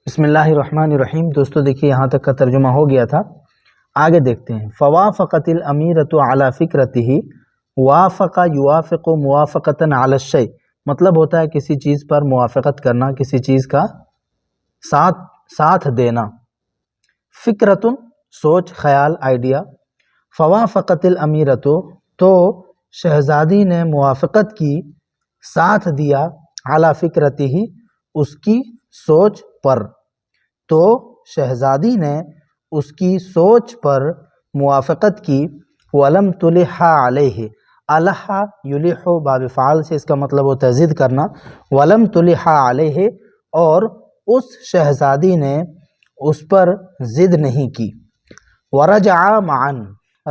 بسم اللہ الرحمن الرحیم۔ دوستو دیکھیے یہاں تک کا ترجمہ ہو گیا تھا، آگے دیکھتے ہیں۔ فوافقت الامیرۃ علی فکرتہ، وافق یوافق موافقۃ علی الشیء، مطلب ہوتا ہے کسی چیز پر موافقت کرنا، کسی چیز کا ساتھ دینا۔ فکرۃ سوچ، خیال، آئیڈیا۔ فوافقت الامیرۃ تو شہزادی نے موافقت کی، ساتھ دیا، علی فکرتہ اس کی سوچ پر، تو شہزادی نے اس کی سوچ پر موافقت کی۔ وَلَمْ تُلِحَ عَلَيْهِ، الح یلح باب فعال سے اس کا مطلب ہوتا ہے ضد کرنا۔ وَلَمْ تُلِحَ عَلَيْهِ، اور اس شہزادی نے اس پر ضد نہیں کی۔ وَرَجَعَ مَعًا،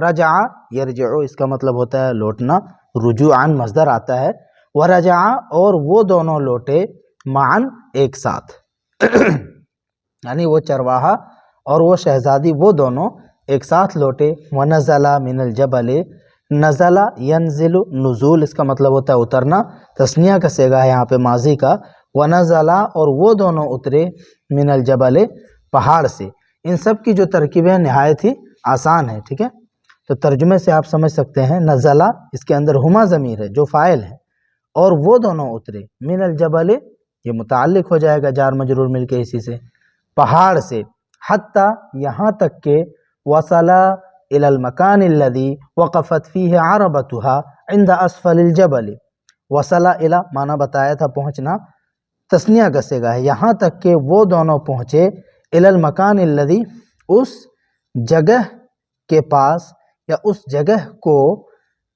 رجع یرجع اس کا مطلب ہوتا ہے لوٹنا، رجوعاً مصدر آتا ہے۔ وَرَجَعَ اور وہ دونوں لوٹے، معًا ایک ساتھ یعنی وہ چرواہا اور وہ شہزادی وہ دونوں ایک ساتھ لوٹے۔ وَنَزَلَ مِنَ الْجَبَلِ، نزل ینزل نزول اس کا مطلب ہوتا ہے اترنا، تثنیہ کا صیغہ ہے یہاں پہ ماضی کا۔ وَنَزَلَ اور وہ دونوں اترے، من الجبل پہاڑ سے۔ ان سب کی جو ترکیبیں نہایت ہی آسان ہے، ٹھیک ہے، تو ترجمے سے آپ سمجھ سکتے ہیں۔ نزلہ اس کے اندر ہما ضمیر ہے جو فاعل ہے، اور وہ دونوں اترے، من الجبل یہ متعلق ہو جائے گا جار مجرور مل کے اسی سے، پہاڑ سے، حتی یہاں تک کہ وصل الی المکان الذی وقفت فیہ عربتها عند اسفل الجبل۔ وصل الی معنی بتایا تھا پہنچنا، تثنیہ کا صیغہ ہے، یہاں تک کہ وہ دونوں پہنچے، الی المکان الذی اس جگہ کے پاس یا اس جگہ کو،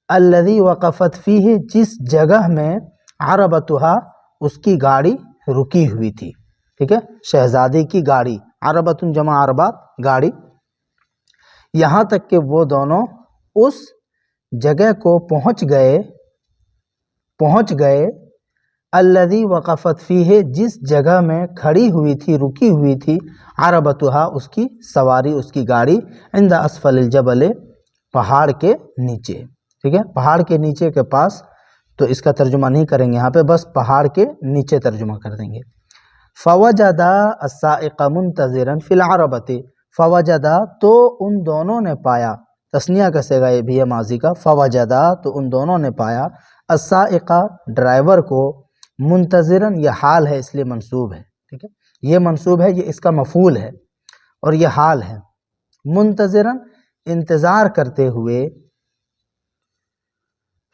الذی وقفت فیہ جس جگہ میں، عربتها اس کی گاڑی رکی ہوئی تھی، ٹھیک ہے، شہزادی کی گاڑی، عربۃ جمع عربات گاڑی۔ یہاں تک کہ وہ دونوں اس جگہ کو پہنچ گئے، الذی وقفت فیہ جس جگہ میں کھڑی ہوئی تھی، رکی ہوئی تھی، عربتها اس کی سواری، اس کی گاڑی، عند اسفل الجبل پہاڑ کے نیچے، ٹھیک ہے، پہاڑ کے نیچے کے پاس، تو اس کا ترجمہ نہیں کریں گے یہاں پہ، بس پہاڑ کے نیچے ترجمہ کر دیں گے۔ فوجدا السائق منتظرا فی العربۃ، فوجدا تو ان دونوں نے پایا، تثنیہ کا صیغہ یہ بھی ہے ماضی کا، فوجدا تو ان دونوں نے پایا، السائق ڈرائیور کو، منتظرا یہ حال ہے اس لیے منصوب ہے، ٹھیک ہے، یہ منصوب ہے، یہ اس کا مفعول ہے اور یہ حال ہے، منتظرا انتظار کرتے ہوئے،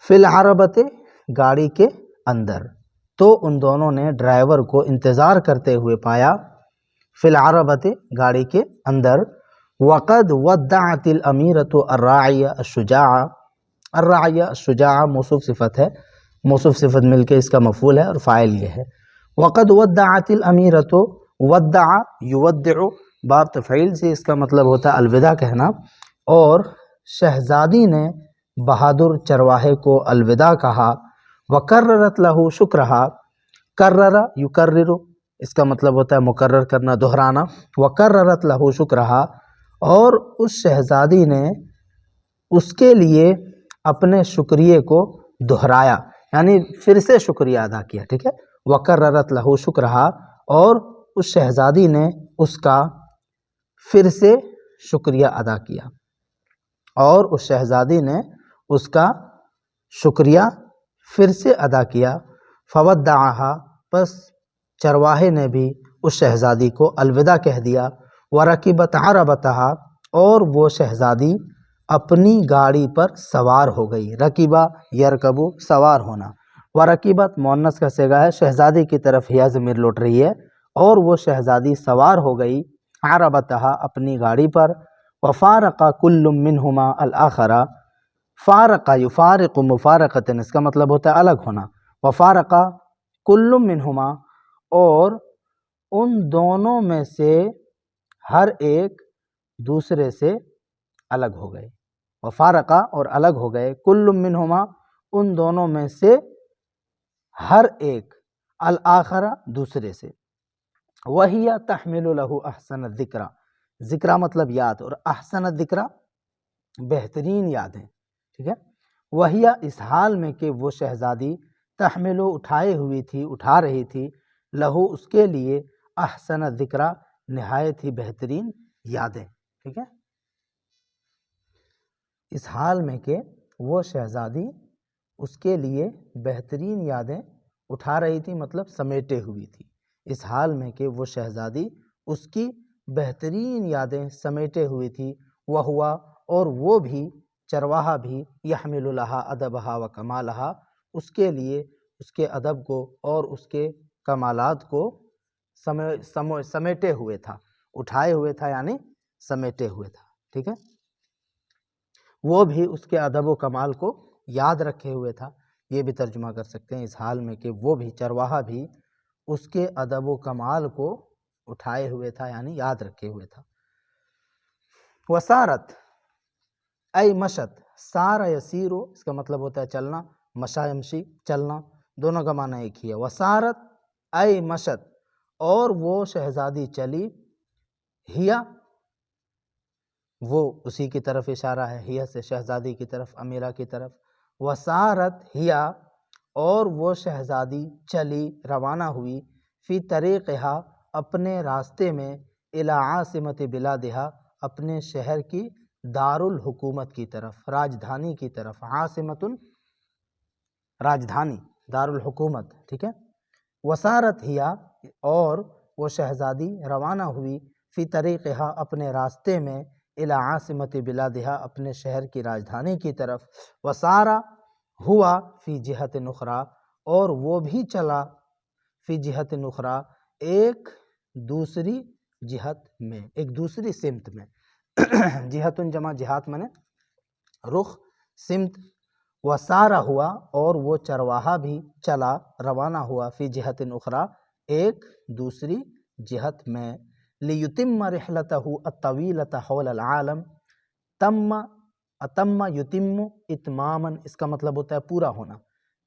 فی العربۃ گاڑی کے اندر، تو ان دونوں نے ڈرائیور کو انتظار کرتے ہوئے پایا، فی العربۃ گاڑی کے اندر۔ وقد ودعت الامیرۃ الراعی الشجاع، الراعی الشجاع موصوف صفت ہے، موصوف صفت مل کے اس کا مفعول ہے اور فاعل یہ ہے۔ وقد ودعت الامیرۃ، ودع یودع باب تفعیل سے اس کا مطلب ہوتا ہے الوداع کہنا، اور شہزادی نے بہادر چرواہے کو الوداع کہا۔ وکررت لہ شکرہا، کرر یکرر اس کا مطلب ہوتا ہے مکرر کرنا، دہرانا۔ وکررت لہ شکرہا، اور اس شہزادی نے اس کے لیے اپنے شکریہ کو دہرایا، یعنی پھر سے شکریہ ادا کیا، ٹھیک ہے، وکررت لہ شکرہا، اور اس شہزادی نے اس کا پھر سے شکریہ ادا کیا، اور اس شہزادی نے اس کا شکریہ پھر سے ادا کیا۔ فودعہا، پس چرواہے نے بھی اس شہزادی کو الوداع کہہ دیا۔ ورکبت عربتہا، اور وہ شہزادی اپنی گاڑی پر سوار ہو گئی، رکبہ یرکبو سوار ہونا، ورکبت مؤنث کا صیغہ ہے، شہزادی کی طرف یا ضمیر لوٹ رہی ہے، اور وہ شہزادی سوار ہو گئی، عربتہا اپنی گاڑی پر۔ وفارق کل منہما الآخر، فارق یفارق مفارقۃ اس کا مطلب ہوتا ہے الگ ہونا۔ وفارق کل منہما، اور ان دونوں میں سے ہر ایک دوسرے سے الگ ہو گئے، وفارق اور الگ ہو گئے، کل منہما ان دونوں میں سے ہر ایک، الآخر دوسرے سے۔ وہی تحمل لہ احسن الذکر، ذکر مطلب یاد، اور احسن الذکر بہترین یادیں، ٹھیک ہے، وہی اس حال میں کہ وہ شہزادی، تحمل اٹھائے ہوئی تھی، اٹھا رہی تھی، لہو اس کے لیے، احسن ذکرہ نہایت ہی بہترین یادیں. ٹھیک ہے، اس حال میں کہ وہ شہزادی اس کے لیے بہترین یادیں اٹھا رہی تھی، مطلب سمیٹے ہوئی تھی. اس حال میں کہ وہ شہزادی اس کی بہترین یادیں سمیٹے ہوئی تھی. وہ ہوا، اور وہ بھی، چرواہا بھی، یحمل لہا ادبہا و کمالہا، اس کے لیے اس کے ادب کو اور اس کے کمالات کو سمیٹے ہوئے تھا. اٹھائے ہوئے تھا یعنی سمیٹے ہوئے تھا. ٹھیک ہے، وہ بھی اس کے ادب و کمال کو یاد رکھے ہوئے تھا. یہ بھی ترجمہ کر سکتے ہیں اس حال میں کہ وہ بھی، چرواہا بھی، اس کے ادب و کمال کو اٹھائے ہوئے تھا یعنی یاد رکھے ہوئے تھا. وسارت ای مشت، سارا یسیرو اس کا مطلب ہوتا ہے چلنا، مشا یمشی چلنا، دونوں کا معنی ایک ہی ہے. وسارت ای مشت، اور وہ شہزادی چلی، ہیا، وہ اسی کی طرف اشارہ ہے، ہیا سے شہزادی کی طرف، امیرہ کی طرف. وسارت ہیا، اور وہ شہزادی چلی، روانہ ہوئی، فی طریقہا، اپنے راستے میں، الی عاصمت بلادہا، اپنے شہر کی دارالحکومت کی طرف، راجدھانی کی طرف. عاصمت راجدھانی، دارالحکومت. ٹھیک ہے، وسارت ہیا، اور وہ شہزادی روانہ ہوئی، فی طریقہا، اپنے راستے میں، الی عاصمت بلادہا، اپنے شہر کی راجدھانی کی طرف. وسارا، ہوا، فی جہت نخرا، اور وہ بھی چلا، فی جہت نخرا، ایک دوسری جہت میں، ایک دوسری سمت میں. جہت جمع جہات میں نے رخ، سمت. وسارا، ہوا، اور وہ چرواہا بھی چلا، روانہ ہوا، فی جہت اخرى، ایک دوسری جہت میں. لیتم رحلتہ الطویلۃ حول العالم، تم، اتم یتم اتماما، اس کا مطلب ہوتا ہے پورا ہونا.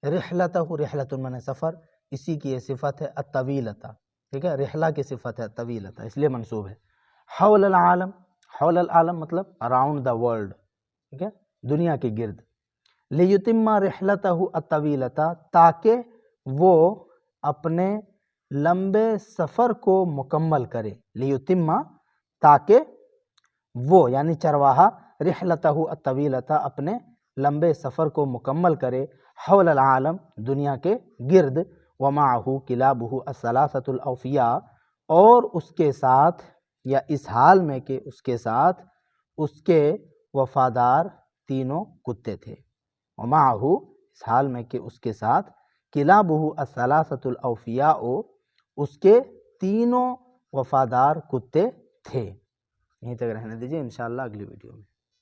رحلتہ، رحلۃ من سفر، اسی کی یہ صفت ہے الطویلۃ. ٹھیک ہے، رحلہ کی صفت ہے الطویلۃ، اس لیے منصوب ہے. حول العالم، حول العالم مطلب اراؤنڈ دا ورلڈ. ٹھیک ہے، دنیا کے گرد. لیتم رحلتہ الطویلۃ، تاکہ وہ اپنے لمبے سفر کو مکمل کرے. لیتم، تاکہ وہ یعنی چرواہا، رحلتہ الطویلۃ، اپنے لمبے سفر کو مکمل کرے، حول العالم، دنیا کے گرد. ومعہ کلابہ الثلاثۃ الاوفیاء، اور اس کے ساتھ، یا اس حال میں کہ اس کے ساتھ، اس کے وفادار تینوں کتے تھے. ومعہ، اس حال میں کہ اس کے ساتھ، کلابہ الثلاثۃ الاوفیاء، اس کے تینوں وفادار کتے تھے. یہیں تک رہنے دیجیے، انشاءاللہ اگلی ویڈیو میں.